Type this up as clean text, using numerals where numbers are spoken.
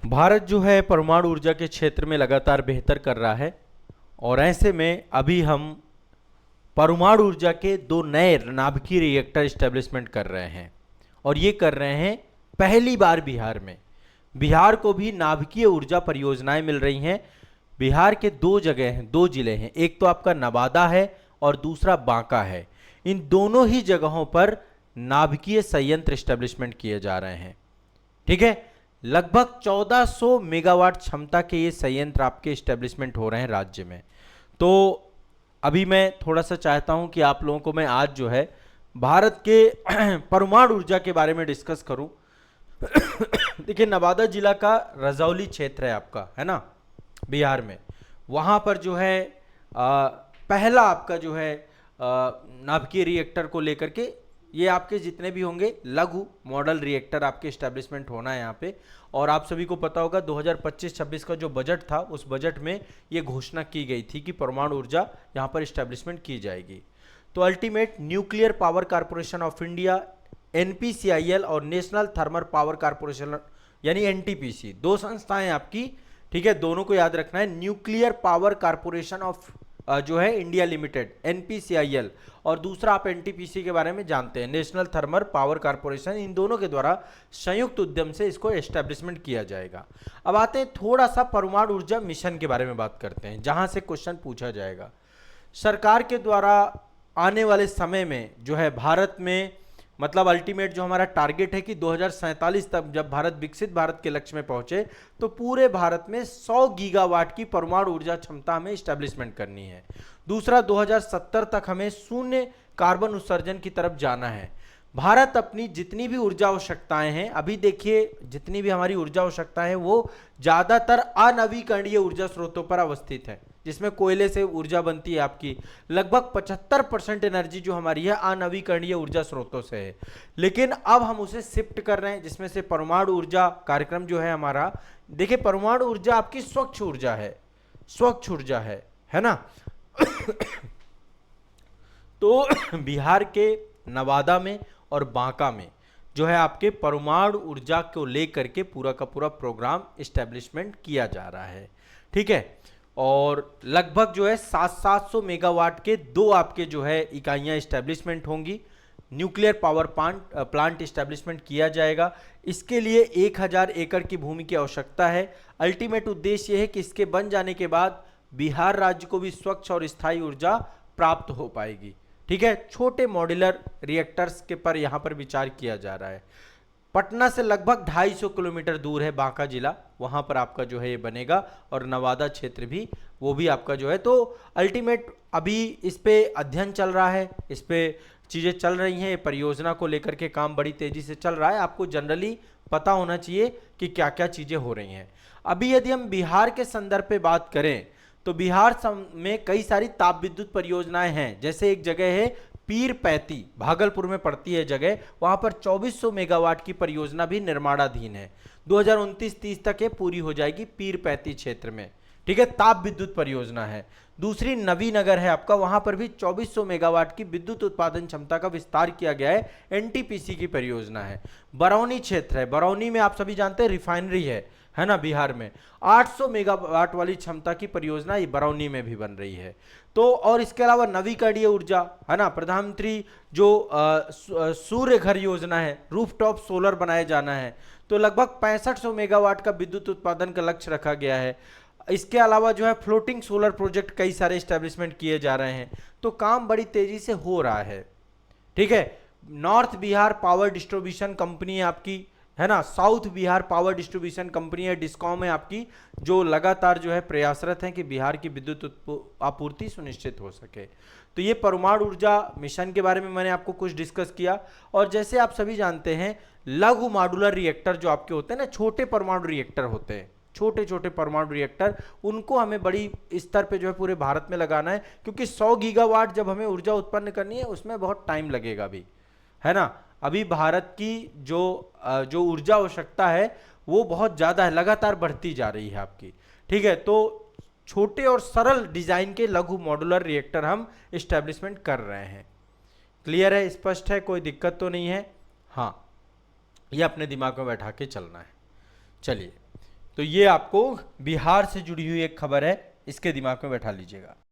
भारत जो है परमाणु ऊर्जा के क्षेत्र में लगातार बेहतर कर रहा है और ऐसे में अभी हम परमाणु ऊर्जा के दो नए नाभिकीय रिएक्टर स्टैब्लिशमेंट कर रहे हैं और ये कर रहे हैं पहली बार बिहार में। बिहार को भी नाभिकीय ऊर्जा परियोजनाएं मिल रही हैं। बिहार के दो जगह हैं, दो जिले हैं, एक तो आपका नवादा है और दूसरा बांका है। इन दोनों ही जगहों पर नाभिकीय संयंत्र स्टैब्लिशमेंट किए जा रहे हैं। ठीक है, लगभग 1400 मेगावाट क्षमता के ये संयंत्र आपके स्टैब्लिशमेंट हो रहे हैं राज्य में। तो अभी मैं थोड़ा सा चाहता हूं कि आप लोगों को मैं आज जो है भारत के परमाणु ऊर्जा के बारे में डिस्कस करूं। देखिए, नवादा जिला का रजौली क्षेत्र है आपका, है ना, बिहार में। वहां पर जो है पहला आपका जो है नाभिकीय रिएक्टर को लेकर के ये आपके जितने भी होंगे लघु मॉडल रिएक्टर आपके स्टैब्लिशमेंट होना है यहाँ पे। और आप सभी को पता होगा 2025-26 का जो बजट था, उस बजट में ये घोषणा की गई थी कि परमाणु ऊर्जा यहाँ पर स्टैब्लिशमेंट की जाएगी। तो ultimate nuclear power corporation of India, NPCIL और नेशनल थर्मल पावर कॉरपोरेशन यानी एनटीपीसी, दो संस्थाएं आपकी। ठीक है, दोनों को याद रखना है। न्यूक्लियर पावर कॉरपोरेशन ऑफ जो है इंडिया लिमिटेड, एनपीसीआईएल, और दूसरा आप एनटीपीसी के बारे में जानते हैं, नेशनल थर्मल पावर कॉरपोरेशन। इन दोनों के द्वारा संयुक्त उद्यम से इसको एस्टेब्लिशमेंट किया जाएगा। अब आते हैं थोड़ा सा परमाणु ऊर्जा मिशन के बारे में बात करते हैं, जहां से क्वेश्चन पूछा जाएगा। सरकार के द्वारा आने वाले समय में जो है भारत में, मतलब अल्टीमेट जो हमारा टारगेट है कि 2047 तक जब भारत विकसित भारत के लक्ष्य में पहुंचे तो पूरे भारत में 100 गीगावाट की परमाणु ऊर्जा क्षमता हमें स्टैब्लिशमेंट करनी है। दूसरा, 2070 तक हमें शून्य कार्बन उत्सर्जन की तरफ जाना है। भारत अपनी जितनी भी ऊर्जा आवश्यकताएं हैं, अभी देखिए जितनी भी हमारी ऊर्जा आवश्यकता है वो ज्यादातर अनवीकरणीय ऊर्जा स्रोतों पर अवस्थित है, जिसमें कोयले से ऊर्जा बनती है आपकी। लगभग 75% एनर्जी जो हमारी है अनवीकरणीय ऊर्जा स्रोतों से है। लेकिन अब हम उसे शिफ्ट कर रहे हैं, जिसमें से परमाणु ऊर्जा कार्यक्रम जो है हमारा। देखिए, परमाणु ऊर्जा आपकी स्वच्छ ऊर्जा है, स्वच्छ ऊर्जा है ना। तो बिहार के नवादा में और बांका में जो है आपके परमाणु ऊर्जा को लेकर के पूरा का पूरा प्रोग्राम इस्टेब्लिशमेंट किया जा रहा है। ठीक है, और लगभग जो है 700 मेगावाट के दो आपके जो है इकाइयां इस्टेब्लिशमेंट होंगी। न्यूक्लियर पावर प्लांट इस्टेब्लिशमेंट किया जाएगा। इसके लिए 1000 एकड़ की भूमि की आवश्यकता है। अल्टीमेट उद्देश्य यह है कि इसके बन जाने के बाद बिहार राज्य को भी स्वच्छ और स्थायी ऊर्जा प्राप्त हो पाएगी। ठीक है, छोटे मॉड्यूलर रिएक्टर्स के पर यहां पर विचार किया जा रहा है। पटना से लगभग 250 किलोमीटर दूर है बांका जिला, वहां पर आपका जो है ये बनेगा। और नवादा क्षेत्र भी, वो भी आपका जो है। तो अल्टीमेट अभी इस पे अध्ययन चल रहा है, इस पे चीजें चल रही हैं। ये परियोजना को लेकर के काम बड़ी तेजी से चल रहा है। आपको जनरली पता होना चाहिए कि क्या क्या चीजें हो रही हैं। अभी यदि हम बिहार के संदर्भ पे बात करें तो बिहार में कई सारी ताप विद्युत परियोजनाएं हैं। जैसे एक जगह है पीर पैती, भागलपुर में पड़ती है जगह, वहां पर 2400 मेगावाट की परियोजना भी निर्माणाधीन है। 2029-30 तक ये पूरी हो जाएगी पीर पैती क्षेत्र में। ठीक है, ताप विद्युत परियोजना है। दूसरी नवीनगर है आपका, वहां पर भी 2400 मेगावाट की विद्युत उत्पादन क्षमता का विस्तार किया गया है, एनटीपीसी की परियोजना है। बरौनी क्षेत्र है, बरौनी में आप सभी जानते हैं रिफाइनरी है ना, बिहार में 800 मेगावाट वाली क्षमता की परियोजना ये बरौनी में भी बन रही है। तो और इसके अलावा नवीकरणीय ऊर्जा है ना, प्रधानमंत्री जो सूर्य घर योजना है, रूफटॉप सोलर बनाया जाना है, तो लगभग 6500 मेगावाट का विद्युत उत्पादन का लक्ष्य रखा गया है। इसके अलावा जो है फ्लोटिंग सोलर प्रोजेक्ट कई सारे स्टैब्लिशमेंट किए जा रहे हैं। तो काम बड़ी तेजी से हो रहा है। ठीक है, north Bihar power distribution company है आपकी, है ना, south Bihar power distribution company है, डिस्कॉम है आपकी, जो लगातार जो है प्रयासरत हैं कि बिहार की विद्युत आपूर्ति सुनिश्चित हो सके। तो ये परमाणु ऊर्जा मिशन के बारे में मैंने आपको कुछ डिस्कस किया। और जैसे आप सभी जानते हैं, लघु मॉड्यूलर रिएक्टर जो आपके होते हैं ना, छोटे परमाणु रिएक्टर होते हैं, छोटे छोटे परमाणु रिएक्टर, उनको हमें बड़ी स्तर पे जो है पूरे भारत में लगाना है। क्योंकि 100 गीगावाट जब हमें ऊर्जा उत्पन्न करनी है, उसमें बहुत टाइम लगेगा भी, है ना। अभी भारत की जो ऊर्जा आवश्यकता है वो बहुत ज्यादा है, लगातार बढ़ती जा रही है आपकी। ठीक है, तो छोटे और सरल डिजाइन के लघु मॉड्यूलर रिएक्टर हम इस्टेब्लिशमेंट कर रहे हैं। क्लियर है, स्पष्ट है, कोई दिक्कत तो नहीं है? हाँ, ये अपने दिमाग में बैठा के चलना है। चलिए, तो ये आपको बिहार से जुड़ी हुई एक खबर है, इसके दिमाग में बैठा लीजिएगा।